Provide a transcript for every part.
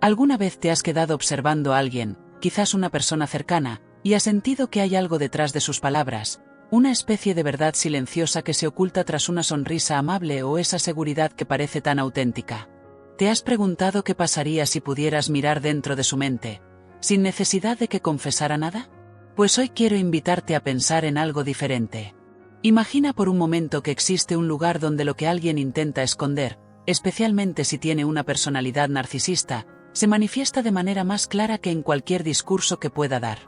¿Alguna vez te has quedado observando a alguien, quizás una persona cercana, y has sentido que hay algo detrás de sus palabras, una especie de verdad silenciosa que se oculta tras una sonrisa amable o esa seguridad que parece tan auténtica? ¿Te has preguntado qué pasaría si pudieras mirar dentro de su mente, sin necesidad de que confesara nada? Pues hoy quiero invitarte a pensar en algo diferente. Imagina por un momento que existe un lugar donde lo que alguien intenta esconder, especialmente si tiene una personalidad narcisista, se manifiesta de manera más clara que en cualquier discurso que pueda dar.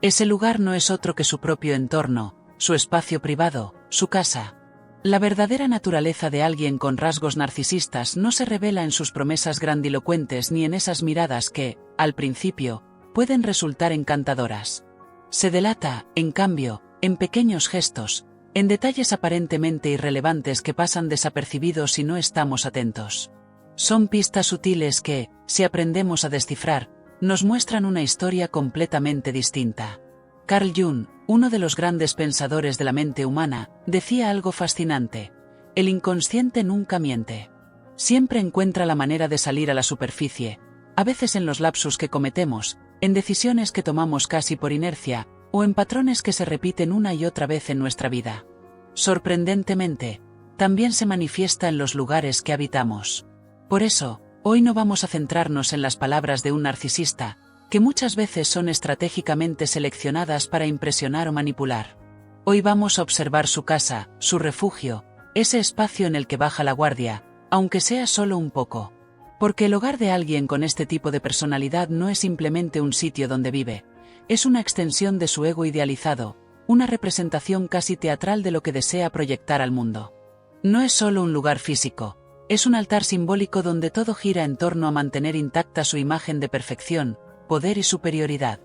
Ese lugar no es otro que su propio entorno, su espacio privado, su casa. La verdadera naturaleza de alguien con rasgos narcisistas no se revela en sus promesas grandilocuentes ni en esas miradas que, al principio, pueden resultar encantadoras. Se delata, en cambio, en pequeños gestos, en detalles aparentemente irrelevantes que pasan desapercibidos si no estamos atentos. Son pistas sutiles que, si aprendemos a descifrar, nos muestran una historia completamente distinta. Carl Jung, uno de los grandes pensadores de la mente humana, decía algo fascinante: el inconsciente nunca miente. Siempre encuentra la manera de salir a la superficie, a veces en los lapsus que cometemos, en decisiones que tomamos casi por inercia, o en patrones que se repiten una y otra vez en nuestra vida. Sorprendentemente, también se manifiesta en los lugares que habitamos. Por eso, hoy no vamos a centrarnos en las palabras de un narcisista, que muchas veces son estratégicamente seleccionadas para impresionar o manipular. Hoy vamos a observar su casa, su refugio, ese espacio en el que baja la guardia, aunque sea solo un poco. Porque el hogar de alguien con este tipo de personalidad no es simplemente un sitio donde vive, es una extensión de su ego idealizado, una representación casi teatral de lo que desea proyectar al mundo. No es solo un lugar físico, es un altar simbólico donde todo gira en torno a mantener intacta su imagen de perfección, poder y superioridad.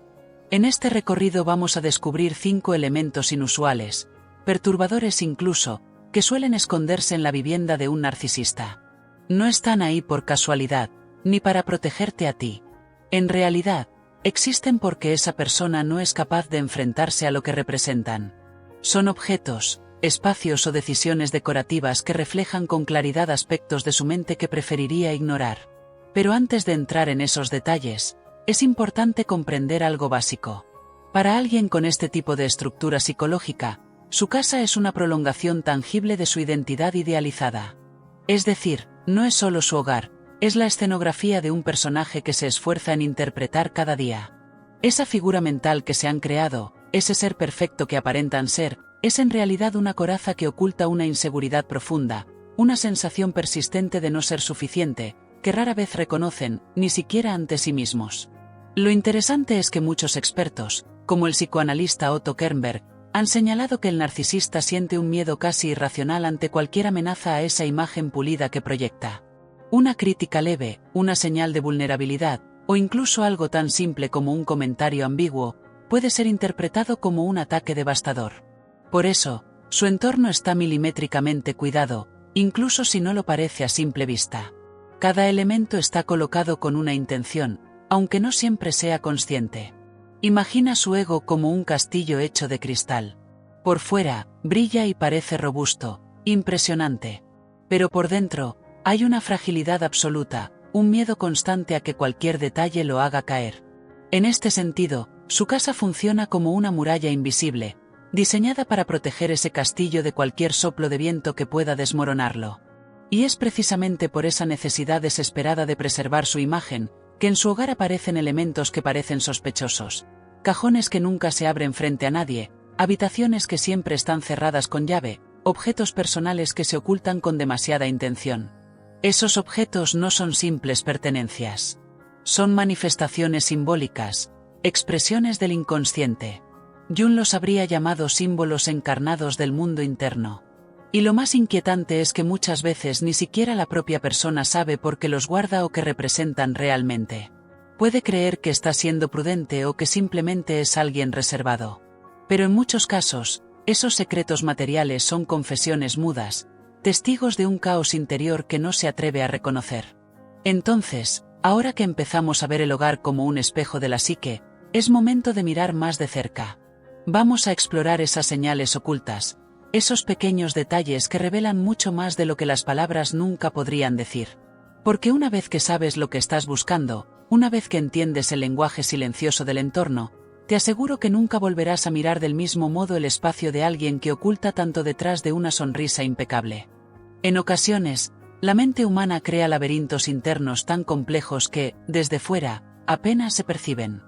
En este recorrido vamos a descubrir 5 elementos inusuales, perturbadores incluso, que suelen esconderse en la vivienda de un narcisista. No están ahí por casualidad, ni para protegerte a ti. En realidad, existen porque esa persona no es capaz de enfrentarse a lo que representan. Son objetos, espacios o decisiones decorativas que reflejan con claridad aspectos de su mente que preferiría ignorar. Pero antes de entrar en esos detalles, es importante comprender algo básico. Para alguien con este tipo de estructura psicológica, su casa es una prolongación tangible de su identidad idealizada. Es decir, no es solo su hogar, es la escenografía de un personaje que se esfuerza en interpretar cada día. Esa figura mental que se han creado, ese ser perfecto que aparentan ser, es en realidad una coraza que oculta una inseguridad profunda, una sensación persistente de no ser suficiente, que rara vez reconocen, ni siquiera ante sí mismos. Lo interesante es que muchos expertos, como el psicoanalista Otto Kernberg, han señalado que el narcisista siente un miedo casi irracional ante cualquier amenaza a esa imagen pulida que proyecta. Una crítica leve, una señal de vulnerabilidad, o incluso algo tan simple como un comentario ambiguo, puede ser interpretado como un ataque devastador. Por eso, su entorno está milimétricamente cuidado, incluso si no lo parece a simple vista. Cada elemento está colocado con una intención, aunque no siempre sea consciente. Imagina su ego como un castillo hecho de cristal. Por fuera, brilla y parece robusto, impresionante. Pero por dentro, hay una fragilidad absoluta, un miedo constante a que cualquier detalle lo haga caer. En este sentido, su casa funciona como una muralla invisible, diseñada para proteger ese castillo de cualquier soplo de viento que pueda desmoronarlo. Y es precisamente por esa necesidad desesperada de preservar su imagen, que en su hogar aparecen elementos que parecen sospechosos, cajones que nunca se abren frente a nadie, habitaciones que siempre están cerradas con llave, objetos personales que se ocultan con demasiada intención. Esos objetos no son simples pertenencias. Son manifestaciones simbólicas, expresiones del inconsciente. Jung los habría llamado símbolos encarnados del mundo interno. Y lo más inquietante es que muchas veces ni siquiera la propia persona sabe por qué los guarda o qué representan realmente. Puede creer que está siendo prudente o que simplemente es alguien reservado. Pero en muchos casos, esos secretos materiales son confesiones mudas, testigos de un caos interior que no se atreve a reconocer. Entonces, ahora que empezamos a ver el hogar como un espejo de la psique, es momento de mirar más de cerca. Vamos a explorar esas señales ocultas, esos pequeños detalles que revelan mucho más de lo que las palabras nunca podrían decir. Porque una vez que sabes lo que estás buscando, una vez que entiendes el lenguaje silencioso del entorno, te aseguro que nunca volverás a mirar del mismo modo el espacio de alguien que oculta tanto detrás de una sonrisa impecable. En ocasiones, la mente humana crea laberintos internos tan complejos que, desde fuera, apenas se perciben.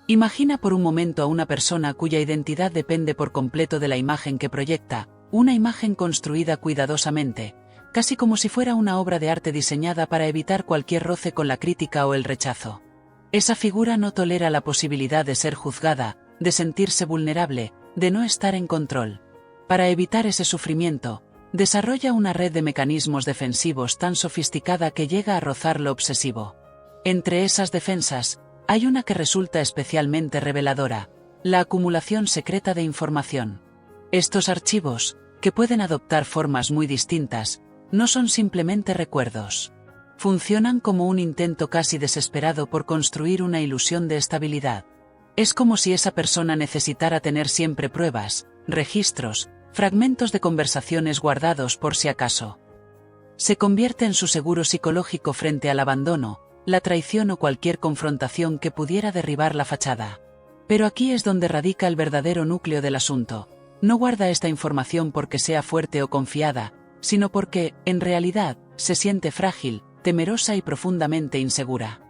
Imagina por un momento a una persona cuya identidad depende por completo de la imagen que proyecta, una imagen construida cuidadosamente, casi como si fuera una obra de arte diseñada para evitar cualquier roce con la crítica o el rechazo. Esa figura no tolera la posibilidad de ser juzgada, de sentirse vulnerable, de no estar en control. Para evitar ese sufrimiento, desarrolla una red de mecanismos defensivos tan sofisticada que llega a rozar lo obsesivo. Entre esas defensas, hay una que resulta especialmente reveladora: la acumulación secreta de información. Estos archivos, que pueden adoptar formas muy distintas, no son simplemente recuerdos. Funcionan como un intento casi desesperado por construir una ilusión de estabilidad. Es como si esa persona necesitara tener siempre pruebas, registros, fragmentos de conversaciones guardados por si acaso. Se convierte en su seguro psicológico frente al abandono, la traición o cualquier confrontación que pudiera derribar la fachada. Pero aquí es donde radica el verdadero núcleo del asunto. No guarda esta información porque sea fuerte o confiada, sino porque, en realidad, se siente frágil, temerosa y profundamente insegura.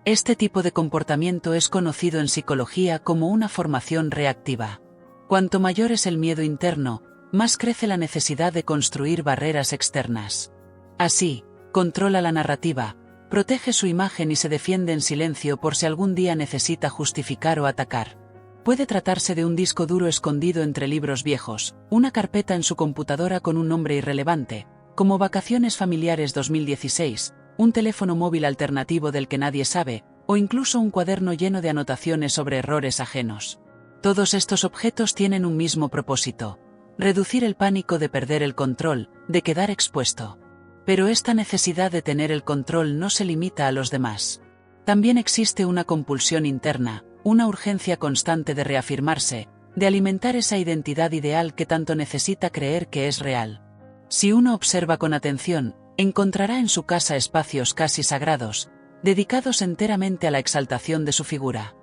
Este tipo de comportamiento es conocido en psicología como una formación reactiva. Cuanto mayor es el miedo interno, más crece la necesidad de construir barreras externas. Así, controla la narrativa, protege su imagen y se defiende en silencio por si algún día necesita justificar o atacar. Puede tratarse de un disco duro escondido entre libros viejos, una carpeta en su computadora con un nombre irrelevante, como Vacaciones Familiares 2016, un teléfono móvil alternativo del que nadie sabe, o incluso un cuaderno lleno de anotaciones sobre errores ajenos. Todos estos objetos tienen un mismo propósito: reducir el pánico de perder el control, de quedar expuesto. Pero esta necesidad de tener el control no se limita a los demás. También existe una compulsión interna, una urgencia constante de reafirmarse, de alimentar esa identidad ideal que tanto necesita creer que es real. Si uno observa con atención, encontrará en su casa espacios casi sagrados, dedicados enteramente a la exaltación de su figura.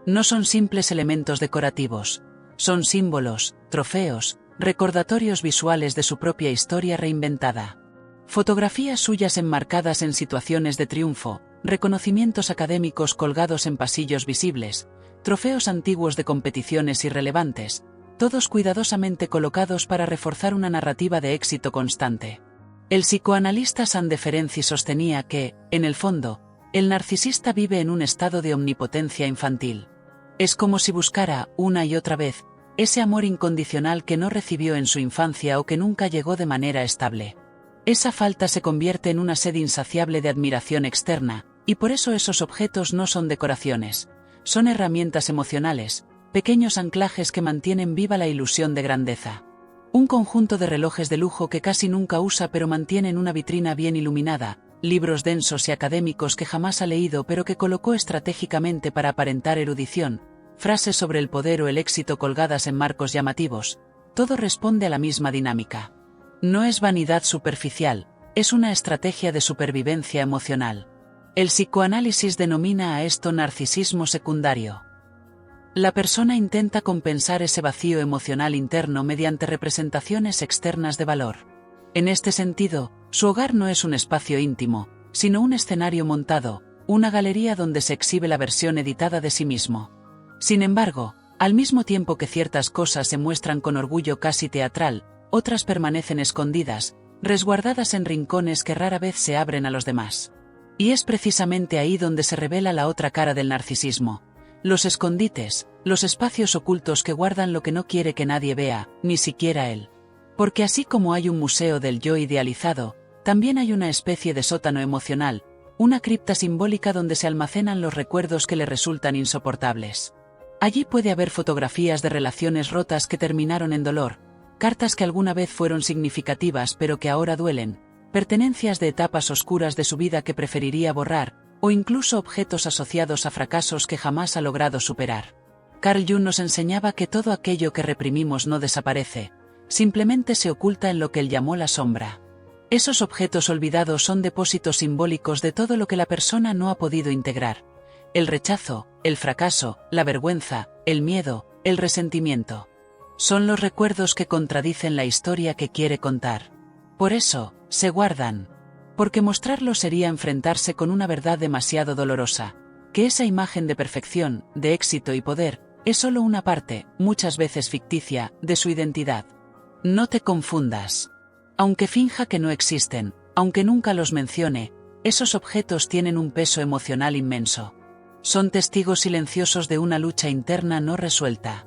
No son simples elementos decorativos, son símbolos, trofeos, recordatorios visuales de su propia historia reinventada. Fotografías suyas enmarcadas en situaciones de triunfo, reconocimientos académicos colgados en pasillos visibles, trofeos antiguos de competiciones irrelevantes, todos cuidadosamente colocados para reforzar una narrativa de éxito constante. El psicoanalista Sander Ferenczi sostenía que, en el fondo, el narcisista vive en un estado de omnipotencia infantil. Es como si buscara, una y otra vez, ese amor incondicional que no recibió en su infancia o que nunca llegó de manera estable. Esa falta se convierte en una sed insaciable de admiración externa, y por eso esos objetos no son decoraciones, son herramientas emocionales, pequeños anclajes que mantienen viva la ilusión de grandeza. Un conjunto de relojes de lujo que casi nunca usa pero mantiene en una vitrina bien iluminada, libros densos y académicos que jamás ha leído pero que colocó estratégicamente para aparentar erudición, frases sobre el poder o el éxito colgadas en marcos llamativos, todo responde a la misma dinámica. No es vanidad superficial, es una estrategia de supervivencia emocional. El psicoanálisis denomina a esto narcisismo secundario. La persona intenta compensar ese vacío emocional interno mediante representaciones externas de valor. En este sentido, su hogar no es un espacio íntimo, sino un escenario montado, una galería donde se exhibe la versión editada de sí mismo. Sin embargo, al mismo tiempo que ciertas cosas se muestran con orgullo casi teatral, otras permanecen escondidas, resguardadas en rincones que rara vez se abren a los demás. Y es precisamente ahí donde se revela la otra cara del narcisismo. Los escondites, los espacios ocultos que guardan lo que no quiere que nadie vea, ni siquiera él. Porque así como hay un museo del yo idealizado, también hay una especie de sótano emocional, una cripta simbólica donde se almacenan los recuerdos que le resultan insoportables. Allí puede haber fotografías de relaciones rotas que terminaron en dolor, cartas que alguna vez fueron significativas pero que ahora duelen, pertenencias de etapas oscuras de su vida que preferiría borrar, o incluso objetos asociados a fracasos que jamás ha logrado superar. Carl Jung nos enseñaba que todo aquello que reprimimos no desaparece, simplemente se oculta en lo que él llamó la sombra. Esos objetos olvidados son depósitos simbólicos de todo lo que la persona no ha podido integrar, el rechazo, el fracaso, la vergüenza, el miedo, el resentimiento. Son los recuerdos que contradicen la historia que quiere contar. Por eso, se guardan. Porque mostrarlo sería enfrentarse con una verdad demasiado dolorosa, que esa imagen de perfección, de éxito y poder, es solo una parte, muchas veces ficticia, de su identidad. No te confundas. Aunque finja que no existen, aunque nunca los mencione, esos objetos tienen un peso emocional inmenso. Son testigos silenciosos de una lucha interna no resuelta.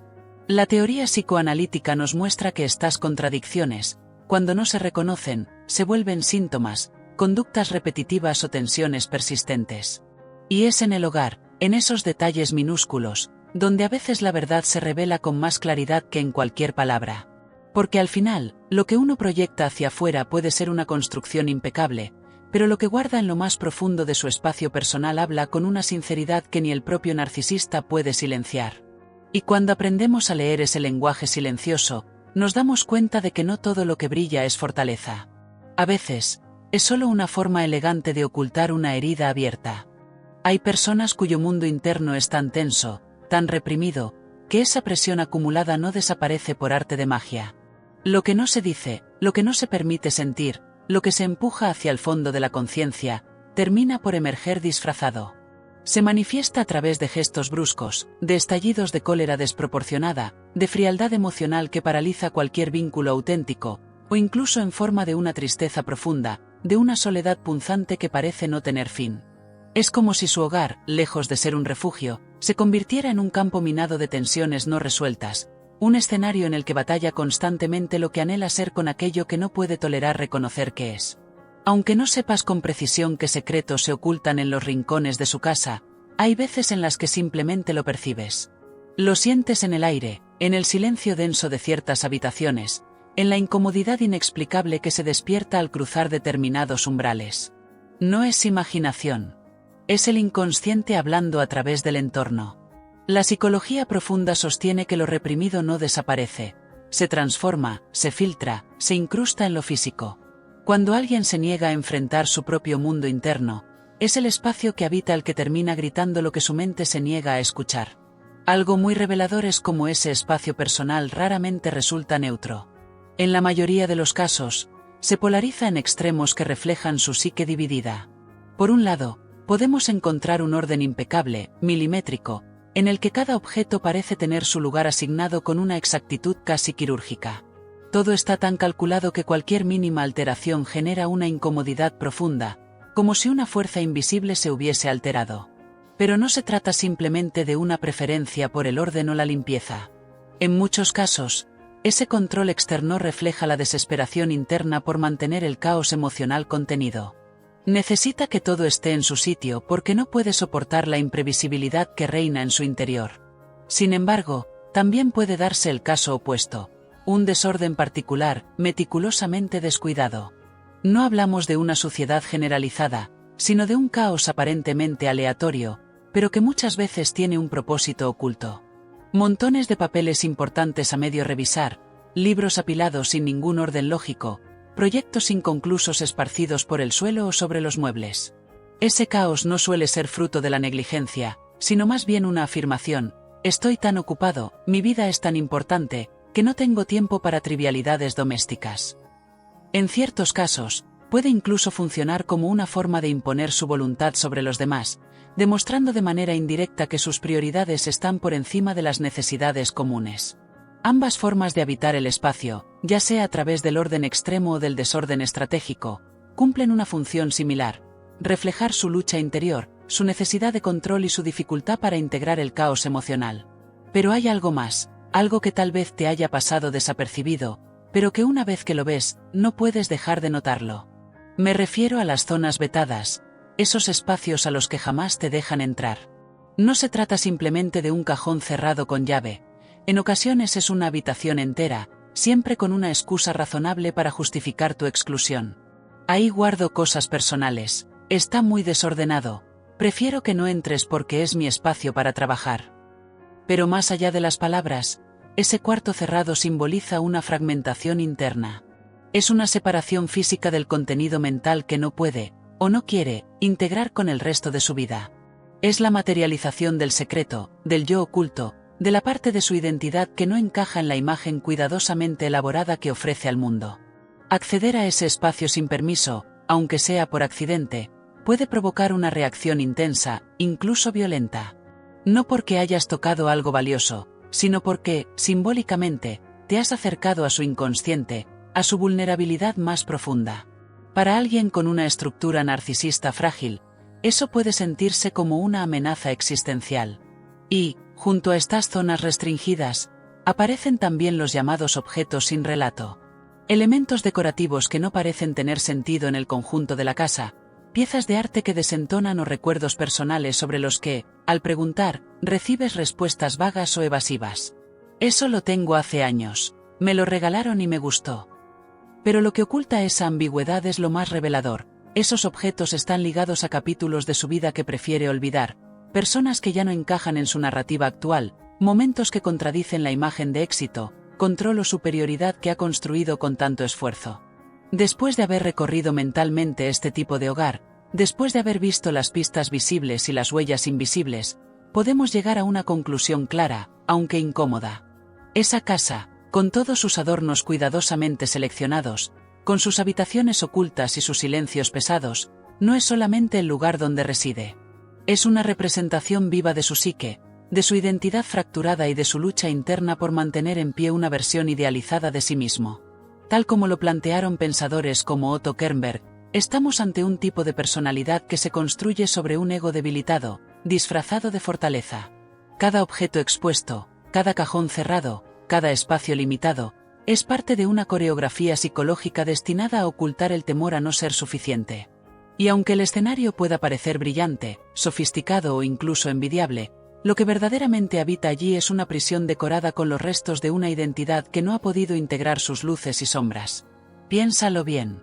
La teoría psicoanalítica nos muestra que estas contradicciones, cuando no se reconocen, se vuelven síntomas, conductas repetitivas o tensiones persistentes. Y es en el hogar, en esos detalles minúsculos, donde a veces la verdad se revela con más claridad que en cualquier palabra. Porque al final, lo que uno proyecta hacia afuera puede ser una construcción impecable, pero lo que guarda en lo más profundo de su espacio personal habla con una sinceridad que ni el propio narcisista puede silenciar. Y cuando aprendemos a leer ese lenguaje silencioso, nos damos cuenta de que no todo lo que brilla es fortaleza. A veces, es solo una forma elegante de ocultar una herida abierta. Hay personas cuyo mundo interno es tan tenso, tan reprimido, que esa presión acumulada no desaparece por arte de magia. Lo que no se dice, lo que no se permite sentir, lo que se empuja hacia el fondo de la conciencia, termina por emerger disfrazado. Se manifiesta a través de gestos bruscos, de estallidos de cólera desproporcionada, de frialdad emocional que paraliza cualquier vínculo auténtico, o incluso en forma de una tristeza profunda, de una soledad punzante que parece no tener fin. Es como si su hogar, lejos de ser un refugio, se convirtiera en un campo minado de tensiones no resueltas, un escenario en el que batalla constantemente lo que anhela ser con aquello que no puede tolerar reconocer que es. Aunque no sepas con precisión qué secretos se ocultan en los rincones de su casa, hay veces en las que simplemente lo percibes. Lo sientes en el aire, en el silencio denso de ciertas habitaciones, en la incomodidad inexplicable que se despierta al cruzar determinados umbrales. No es imaginación. Es el inconsciente hablando a través del entorno. La psicología profunda sostiene que lo reprimido no desaparece, se transforma, se filtra, se incrusta en lo físico. Cuando alguien se niega a enfrentar su propio mundo interno, es el espacio que habita el que termina gritando lo que su mente se niega a escuchar. Algo muy revelador es cómo ese espacio personal raramente resulta neutro. En la mayoría de los casos, se polariza en extremos que reflejan su psique dividida. Por un lado, podemos encontrar un orden impecable, milimétrico, en el que cada objeto parece tener su lugar asignado con una exactitud casi quirúrgica. Todo está tan calculado que cualquier mínima alteración genera una incomodidad profunda, como si una fuerza invisible se hubiese alterado. Pero no se trata simplemente de una preferencia por el orden o la limpieza. En muchos casos, ese control externo refleja la desesperación interna por mantener el caos emocional contenido. Necesita que todo esté en su sitio porque no puede soportar la imprevisibilidad que reina en su interior. Sin embargo, también puede darse el caso opuesto, un desorden particular, meticulosamente descuidado. No hablamos de una suciedad generalizada, sino de un caos aparentemente aleatorio, pero que muchas veces tiene un propósito oculto. Montones de papeles importantes a medio revisar, libros apilados sin ningún orden lógico, proyectos inconclusos esparcidos por el suelo o sobre los muebles. Ese caos no suele ser fruto de la negligencia, sino más bien una afirmación: estoy tan ocupado, mi vida es tan importante, que no tengo tiempo para trivialidades domésticas. En ciertos casos, puede incluso funcionar como una forma de imponer su voluntad sobre los demás, demostrando de manera indirecta que sus prioridades están por encima de las necesidades comunes. Ambas formas de habitar el espacio, ya sea a través del orden extremo o del desorden estratégico, cumplen una función similar: reflejar su lucha interior, su necesidad de control y su dificultad para integrar el caos emocional. Pero hay algo más, algo que tal vez te haya pasado desapercibido, pero que una vez que lo ves, no puedes dejar de notarlo. Me refiero a las zonas vetadas, esos espacios a los que jamás te dejan entrar. No se trata simplemente de un cajón cerrado con llave. En ocasiones es una habitación entera, siempre con una excusa razonable para justificar tu exclusión. Ahí guardo cosas personales, está muy desordenado, prefiero que no entres porque es mi espacio para trabajar. Pero más allá de las palabras, ese cuarto cerrado simboliza una fragmentación interna. Es una separación física del contenido mental que no puede, o no quiere, integrar con el resto de su vida. Es la materialización del secreto, del yo oculto, de la parte de su identidad que no encaja en la imagen cuidadosamente elaborada que ofrece al mundo. Acceder a ese espacio sin permiso, aunque sea por accidente, puede provocar una reacción intensa, incluso violenta. No porque hayas tocado algo valioso, sino porque, simbólicamente, te has acercado a su inconsciente, a su vulnerabilidad más profunda. Para alguien con una estructura narcisista frágil, eso puede sentirse como una amenaza existencial. Y, junto a estas zonas restringidas, aparecen también los llamados objetos sin relato. Elementos decorativos que no parecen tener sentido en el conjunto de la casa, piezas de arte que desentonan o recuerdos personales sobre los que, al preguntar, recibes respuestas vagas o evasivas. Eso lo tengo hace años, me lo regalaron y me gustó. Pero lo que oculta esa ambigüedad es lo más revelador. Esos objetos están ligados a capítulos de su vida que prefiere olvidar, personas que ya no encajan en su narrativa actual, momentos que contradicen la imagen de éxito, control o superioridad que ha construido con tanto esfuerzo. Después de haber recorrido mentalmente este tipo de hogar, después de haber visto las pistas visibles y las huellas invisibles, podemos llegar a una conclusión clara, aunque incómoda. Esa casa, con todos sus adornos cuidadosamente seleccionados, con sus habitaciones ocultas y sus silencios pesados, no es solamente el lugar donde reside. Es una representación viva de su psique, de su identidad fracturada y de su lucha interna por mantener en pie una versión idealizada de sí mismo. Tal como lo plantearon pensadores como Otto Kernberg, estamos ante un tipo de personalidad que se construye sobre un ego debilitado, disfrazado de fortaleza. Cada objeto expuesto, cada cajón cerrado, cada espacio limitado, es parte de una coreografía psicológica destinada a ocultar el temor a no ser suficiente. Y aunque el escenario pueda parecer brillante, sofisticado o incluso envidiable, lo que verdaderamente habita allí es una prisión decorada con los restos de una identidad que no ha podido integrar sus luces y sombras. Piénsalo bien.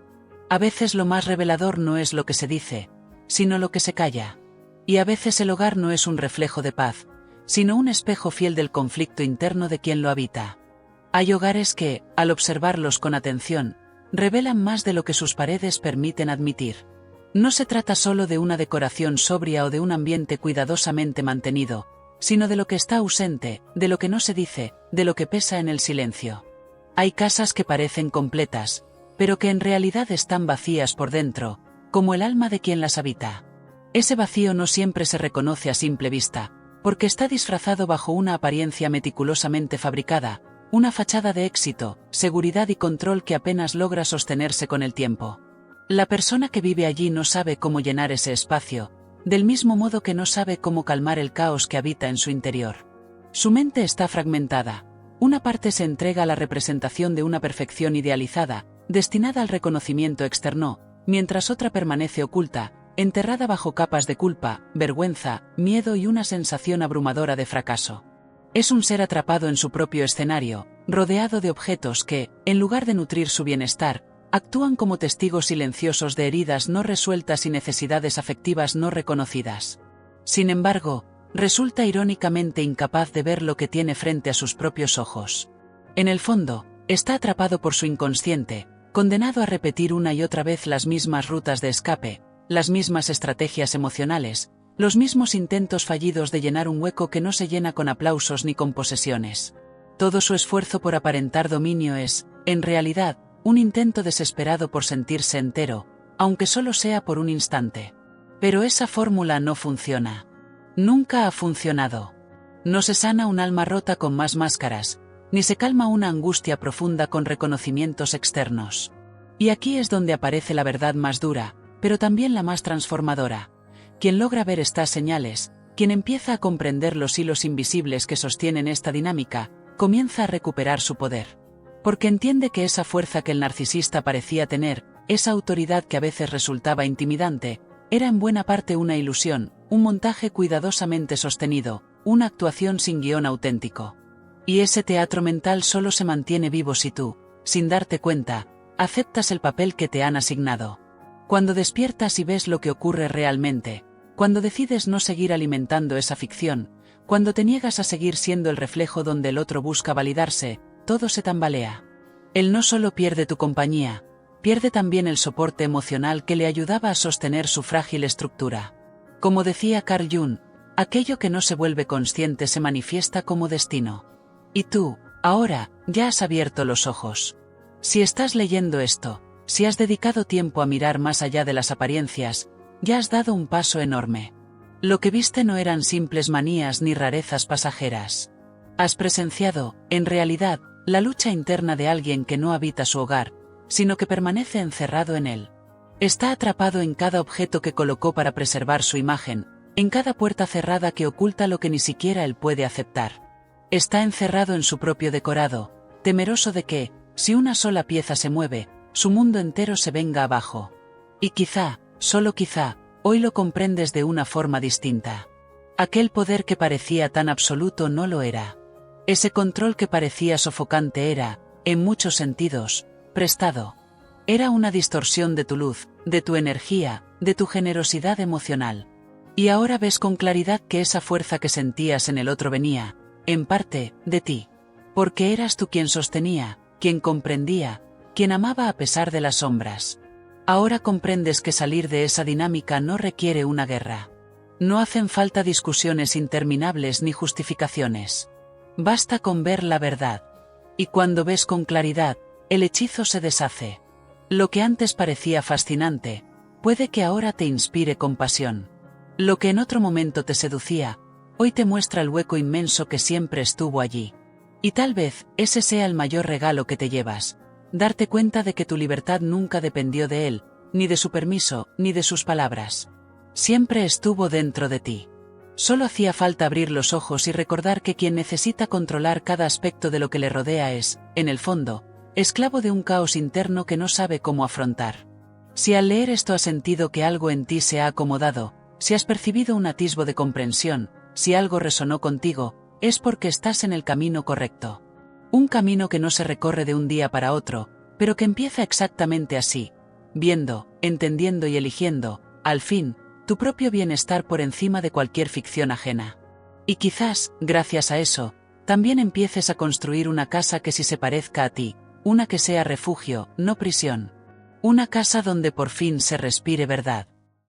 A veces lo más revelador no es lo que se dice, sino lo que se calla. Y a veces el hogar no es un reflejo de paz, sino un espejo fiel del conflicto interno de quien lo habita. Hay hogares que, al observarlos con atención, revelan más de lo que sus paredes permiten admitir. No se trata solo de una decoración sobria o de un ambiente cuidadosamente mantenido, sino de lo que está ausente, de lo que no se dice, de lo que pesa en el silencio. Hay casas que parecen completas, pero que en realidad están vacías por dentro, como el alma de quien las habita. Ese vacío no siempre se reconoce a simple vista, porque está disfrazado bajo una apariencia meticulosamente fabricada, una fachada de éxito, seguridad y control que apenas logra sostenerse con el tiempo. La persona que vive allí no sabe cómo llenar ese espacio, del mismo modo que no sabe cómo calmar el caos que habita en su interior. Su mente está fragmentada. Una parte se entrega a la representación de una perfección idealizada, destinada al reconocimiento externo, mientras otra permanece oculta, enterrada bajo capas de culpa, vergüenza, miedo y una sensación abrumadora de fracaso. Es un ser atrapado en su propio escenario, rodeado de objetos que, en lugar de nutrir su bienestar, actúan como testigos silenciosos de heridas no resueltas y necesidades afectivas no reconocidas. Sin embargo, resulta irónicamente incapaz de ver lo que tiene frente a sus propios ojos. En el fondo, está atrapado por su inconsciente, condenado a repetir una y otra vez las mismas rutas de escape, las mismas estrategias emocionales, los mismos intentos fallidos de llenar un hueco que no se llena con aplausos ni con posesiones. Todo su esfuerzo por aparentar dominio es, en realidad, un intento desesperado por sentirse entero, aunque solo sea por un instante. Pero esa fórmula no funciona. Nunca ha funcionado. No se sana un alma rota con más máscaras, ni se calma una angustia profunda con reconocimientos externos. Y aquí es donde aparece la verdad más dura, pero también la más transformadora. Quien logra ver estas señales, quien empieza a comprender los hilos invisibles que sostienen esta dinámica, comienza a recuperar su poder. Porque entiende que esa fuerza que el narcisista parecía tener, esa autoridad que a veces resultaba intimidante, era en buena parte una ilusión, un montaje cuidadosamente sostenido, una actuación sin guión auténtico. Y ese teatro mental solo se mantiene vivo si tú, sin darte cuenta, aceptas el papel que te han asignado. Cuando despiertas y ves lo que ocurre realmente, cuando decides no seguir alimentando esa ficción, cuando te niegas a seguir siendo el reflejo donde el otro busca validarse, todo se tambalea. Él no solo pierde tu compañía, pierde también el soporte emocional que le ayudaba a sostener su frágil estructura. Como decía Carl Jung, Aquello que no se vuelve consciente se manifiesta como destino. Y tú, ahora, ya has abierto los ojos. Si estás leyendo esto, si has dedicado tiempo a mirar más allá de las apariencias, ya has dado un paso enorme. Lo que viste no eran simples manías ni rarezas pasajeras. Has presenciado, en realidad, la lucha interna de alguien que no habita su hogar, sino que permanece encerrado en él. Está atrapado en cada objeto que colocó para preservar su imagen, en cada puerta cerrada que oculta lo que ni siquiera él puede aceptar. Está encerrado en su propio decorado, temeroso de que, si una sola pieza se mueve, su mundo entero se venga abajo. Y quizá, solo quizá, hoy lo comprendes de una forma distinta. Aquel poder que parecía tan absoluto no lo era. Ese control que parecía sofocante era, en muchos sentidos, prestado. Era una distorsión de tu luz, de tu energía, de tu generosidad emocional. Y ahora ves con claridad que esa fuerza que sentías en el otro venía, en parte, de ti. Porque eras tú quien sostenía, quien comprendía, quien amaba a pesar de las sombras. Ahora comprendes que salir de esa dinámica no requiere una guerra. No hacen falta discusiones interminables ni justificaciones. Basta con ver la verdad. Y cuando ves con claridad, el hechizo se deshace. Lo que antes parecía fascinante, puede que ahora te inspire compasión. Lo que en otro momento te seducía, hoy te muestra el hueco inmenso que siempre estuvo allí. Y tal vez, ese sea el mayor regalo que te llevas, darte cuenta de que tu libertad nunca dependió de él, ni de su permiso, ni de sus palabras. Siempre estuvo dentro de ti. Solo hacía falta abrir los ojos y recordar que quien necesita controlar cada aspecto de lo que le rodea es, en el fondo, esclavo de un caos interno que no sabe cómo afrontar. Si al leer esto has sentido que algo en ti se ha acomodado, si has percibido un atisbo de comprensión, si algo resonó contigo, es porque estás en el camino correcto. Un camino que no se recorre de un día para otro, pero que empieza exactamente así, viendo, entendiendo y eligiendo, al fin, tu propio bienestar por encima de cualquier ficción ajena. Y quizás, gracias a eso, también empieces a construir una casa que sí se parezca a ti, una que sea refugio, no prisión. Una casa donde por fin se respire verdad.